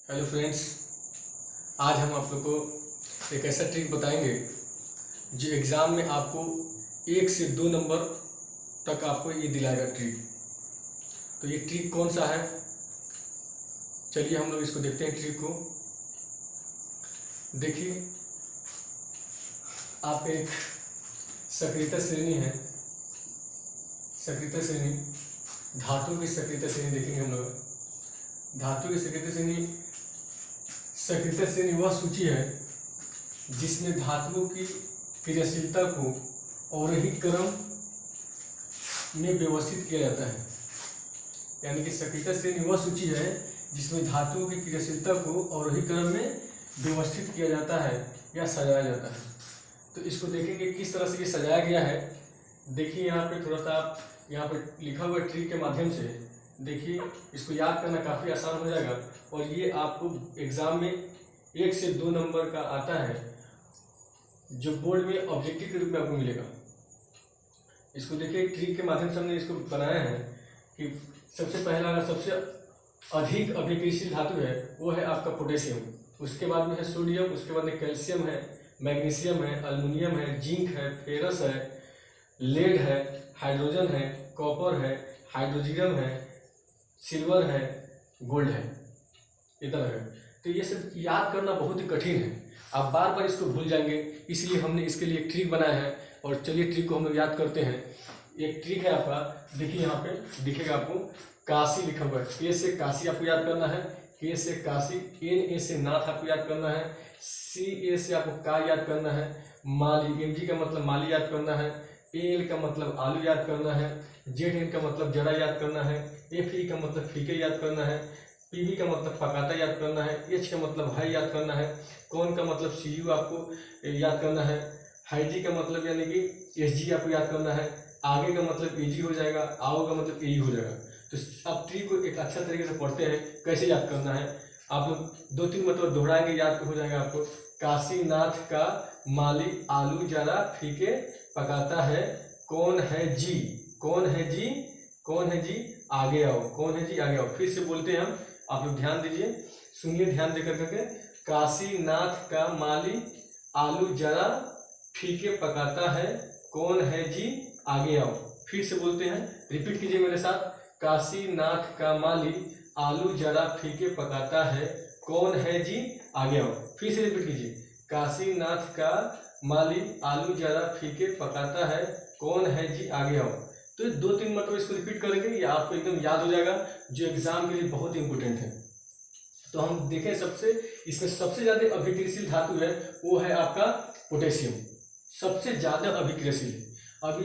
Hello friends, आज हम आप लोग को एक ऐसा ट्रिक बताएंगे जो एग्ज़ाम में आपको 1 से 2 नंबर तक आपको ये दिलाएगा ट्रिक। तो ये ट्रिक कौन सा है, चलिए हम लोग इसको देखते हैं। ट्रिक को देखिए, आप एक सक्रियता श्रेणी है, सक्रियता श्रेणी धातु की सक्रियता श्रेणी देखेंगे हम लोग। धातु की सक्रियता श्रेणी वह सूची है जिसमें धातुओं की क्रियाशीलता को अवरोही क्रम में व्यवस्थित किया जाता है। यानी कि सक्रियता श्रेणी वह सूची है जिसमें धातुओं की क्रियाशीलता को अवरोही क्रम में व्यवस्थित किया जाता है या सजाया जाता है। तो इसको देखेंगे किस तरह से ये सजाया गया है। देखिए यहाँ पे थोड़ा सा आप यहाँ पे लिखा हुआ ट्रिक के माध्यम से देखिए, इसको याद करना काफ़ी आसान हो जाएगा और ये आपको एग्ज़ाम में 1 से 2 नंबर का आता है, जो बोर्ड में ऑब्जेक्टिव के रूप में आपको मिलेगा। इसको देखिए, ट्रिक के माध्यम से हमने इसको बनाया है कि सबसे पहला अगर सबसे अधिक अभिक्रियाशील धातु है वो है आपका पोटेशियम, उसके बाद में है सोडियम, उसके बाद में कैल्शियम है, मैग्नीशियम है, अल्युमिनियम है, जिंक है, फेरस है, लेड है, हाइड्रोजन है, कॉपर है, हाइड्रोजीनियम है, सिल्वर है, गोल्ड है, इतना है। तो ये सब याद करना बहुत ही कठिन है, आप बार बार इसको भूल जाएंगे, इसलिए हमने इसके लिए एक ट्रिक बनाया है। और चलिए ट्रिक को हम लोग याद करते हैं। एक ट्रिक है आपका, देखिए यहाँ पे दिखेगा आपको काशी लिखा हुआ है। के से काशी आपको याद करना है, के से काशी, एन ए से नाथ आपको याद करना है, सी ए से आपको का याद करना है, माली एम जी का मतलब माली याद करना है, एल का मतलब आलू याद करना है, जेड एन का मतलब जड़ा याद करना है, एफ ई का मतलब फीके याद करना है, पी बी का मतलब पकाता याद करना है, एच का मतलब हाई याद करना है, कौन का मतलब सी यू आपको याद करना है, हाई जी का मतलब यानी कि एस जी आपको याद करना है, आगे का मतलब ए जी हो जाएगा, आओ का मतलब ए हो जाएगा। तो आप ट्रिक को एक अच्छा तरीके से पढ़ते हैं कैसे याद करना है। आप लोग 2-3 मतलब दोहराएंगे, याद हो जाएगा आपको। काशीनाथ का माली आलू जरा फीके पकाता है, कौन है जी, कौन है जी, कौन है जी आगे आओ, कौन है जी आगे आओ। फिर से बोलते हैं हम, आप लोग ध्यान दीजिए, सुनिए ध्यान देकर करके। काशीनाथ का माली आलू जरा फीके पकाता है, कौन है जी आगे आओ। फिर से बोलते हैं, रिपीट कीजिए मेरे साथ। काशीनाथ का माली आलू जरा फीके पकाता है, कौन है जी आगे आओ। फिर से रिपीट कीजिए। काशीनाथ का माली आलू जरा फीके पकाता है, कौन है जी आगे आओ। तो 2-3 मतलब इसको रिपीट करेंगे, ये आपको एकदम याद हो जाएगा, जो एग्जाम के लिए बहुत इंपॉर्टेंट है। तो हम देखें, इसमें सबसे ज्यादा अभिक्रियाशील धातु है वो है आपका पोटेशियम, सबसे ज्यादा अभिक्रियाशील है। अब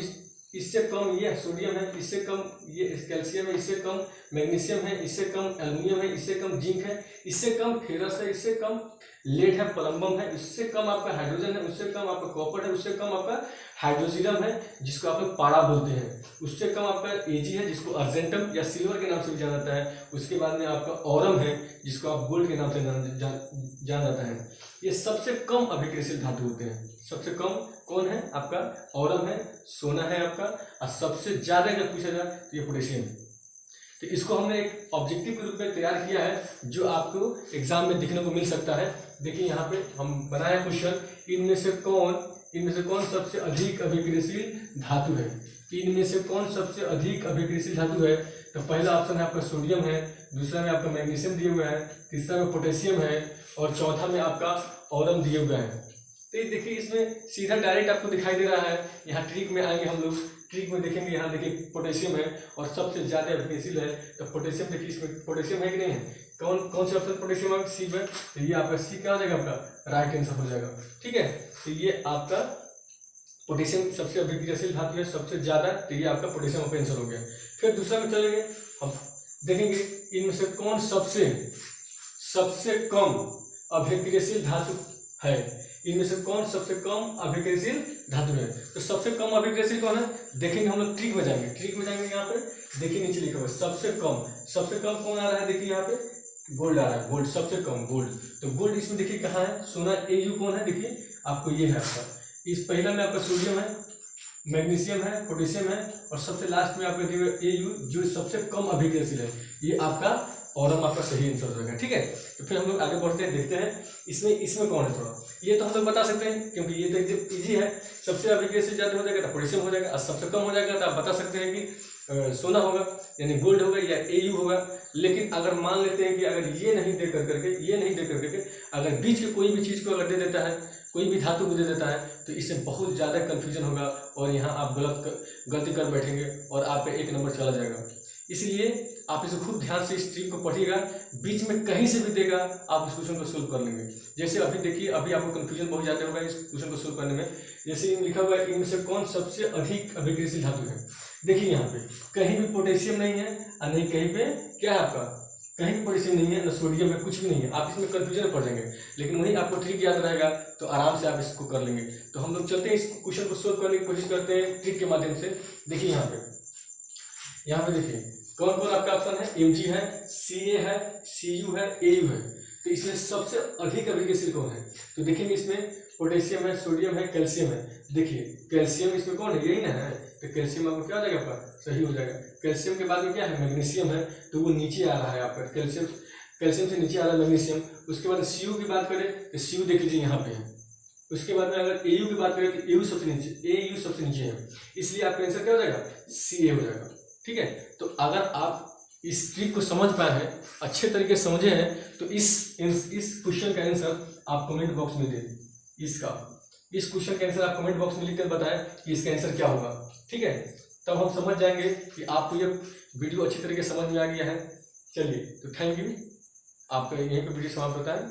इससे कम ये सोडियम है, इससे कम ये कैल्शियम है, इससे कम मैग्नीशियम है, इससे कम एल्युमिनियम है, इससे कम जिंक है, इससे कम फेरस है, इससे कम लेड है, प्लम्बम है, इससे कम आपका हाइड्रोजन है, उससे कम आपका कॉपर है, उससे कम आपका हाइड्रोजीनियम है जिसको आप लोग पारा बोलते हैं, उससे कम आपका एजी है जिसको अर्जेंटम या सिल्वर के नाम से भी जाना जाता है, उसके बाद में आपका औरम है जिसको आप गोल्ड के नाम से जाना जाता है। ये सबसे कम अभिक्रियाशील धातु होते हैं। सबसे कम कौन है आपका, औरम है, सोना है आपका, और सबसे ज्यादा अगर पूछा जाए तो ये पोटेशियम है। तो इसको हमने एक ऑब्जेक्टिव के रूप में तैयार किया है जो आपको एग्जाम में दिखने को मिल सकता है। देखिए यहाँ पे हम बनाया क्वेश्चन, इनमें से कौन सबसे अधिक अभिक्रियाशील धातु है, इनमें से कौन सबसे अधिक अभिक्रियाशील धातु है। तो पहला ऑप्शन है आपका सोडियम है, दूसरा में आपका मैग्नीशियम दिए हुए है, तीसरा में पोटेशियम है और चौथा में आपका औरम दिए हुए हैं। तो ये देखिए, इसमें सीधा डायरेक्ट आपको दिखाई दे रहा है। यहाँ ट्रिक में आएंगे हम लोग, ट्रिक में देखेंगे, यहाँ देखिए पोटेशियम है और सबसे ज्यादा अभिक्रियाशील है। तो पोटेशियम देखिए, इसमें पोटेशियम है कि नहीं है, कौन से ऑप्शन पोटेशियम है, सी में। तो ये आपका सी क्या हो जाएगा, आपका राइट आंसर हो जाएगा। ठीक है, तो ये आपका पोटेशियम सबसे अभिक्रियाशील धातु है, सबसे ज्यादा, तो ये आपका पोटेशियम का आंसर हो गया। फिर दूसरा में चलेंगे, हम देखेंगे इनमें से कौन सबसे कम अभिक्रियाशील धातु है, इनमें से कौन सबसे कम अभिक्रियाशील धातु है। तो सबसे कम अभिक्रियाशील कौन है, देखेंगे हम लोग ट्रिक में जाएंगे, यहाँ पे देखिए नीचे लिखा हुआ है सबसे कम कौन आ रहा है। देखिए यहाँ पे गोल्ड आ रहा है, गोल्ड सबसे कम गोल्ड। तो गोल्ड इसमें देखिए कहाँ है, सोना ए यू कौन है, देखिए आपको ये है आपका, इस पहला में आपका सोडियम है, मैग्नीशियम है, पोटेशियम है और सबसे लास्ट में आपका ए यू जो सबसे कम अभिक्रियाशील है, ये आपका ऑरम आपका सही आंसर हो जाएगा। ठीक है, तो फिर हम लोग आगे बढ़ते हैं, देखते हैं इसमें कौन है थोड़ा। ये तो हम लोग बता सकते हैं क्योंकि ये तो एकदम ईजी है। सबसे अभिक एसिड ज़्यादा हो जाएगा तो पोटेशियम हो जाएगा, और सबसे कम हो जाएगा तो आप बता सकते हैं कि सोना होगा यानी गोल्ड होगा या एयू होगा। लेकिन अगर मान लेते हैं कि अगर ये नहीं दे करके अगर बीच के कोई भी चीज़ को अगर दे देता है, कोई भी धातु को दे देता है, तो इससे बहुत ज़्यादा कन्फ्यूजन होगा और यहाँ आप गलती कर बैठेंगे और आप पे 1 नंबर चला जाएगा। इसलिए आप इसे खूब ध्यान से इस ट्रिक को पढ़िएगा, बीच में कहीं से भी देगा आप इस क्वेश्चन को सोल्व कर लेंगे। जैसे अभी देखिए, अभी आपको कन्फ्यूजन बहुत ज़्यादा होगा इस क्वेश्चन को सोल्व करने में। जैसे लिखा हुआ है, इनमें से कौन सबसे अधिक अभिक्रियाशील धातु है। देखिए यहाँ पे कहीं भी पोटेशियम नहीं है और नहीं कहीं पे क्या है आपका, कहीं भी पोटेशियम नहीं है, न सोडियम है, कुछ भी नहीं है। आप इसमें कन्फ्यूजन में पड़ जाएंगे, लेकिन वही आपको ट्रिक याद रहेगा तो आराम से आप इसको कर लेंगे। तो हम लोग चलते हैं, इस क्वेश्चन को सोल्व करने की कोशिश करते हैं ट्रिक के माध्यम से। देखिए यहाँ पे देखिए कौन कौन आपका ऑप्शन है, Mg है, Ca है, Cu है, Au है। तो इसमें सबसे अधिक अभिक्रियाशील कौन है, तो देखेंगे इसमें पोटेशियम है, सोडियम है, कैल्शियम है। देखिए कैल्शियम इसमें कौन है, यही ना है, तो कैल्शियम आपको क्या हो जाएगा आपका, सही हो जाएगा। कैल्शियम के बाद में क्या है, मैग्नीशियम है, तो वो नीचे आ रहा है आपका, कैल्शियम से नीचे आ रहा है मैग्नीशियम। उसके बाद Cu की बात करें तो Cu देख लीजिए यहाँ पे है। उसके बाद में अगर Au की बात करें तो Au सबसे नीचे है, इसलिए आपका आंसर क्या हो जाएगा, Ca हो जाएगा। ठीक है, तो अगर आप इस ट्रिक को समझ पाए हैं, अच्छे तरीके से समझे हैं, तो इस क्वेश्चन का आंसर आप कमेंट बॉक्स में दें। इस क्वेश्चन का आंसर आप कमेंट बॉक्स में लिखकर बताएं कि इसका आंसर क्या होगा। ठीक है, तब हम समझ जाएंगे कि आपको ये वीडियो अच्छी तरीके से समझ में आ गया है। चलिए, तो थैंक यू, आपका यहीं पर वीडियो समाप्त होता है।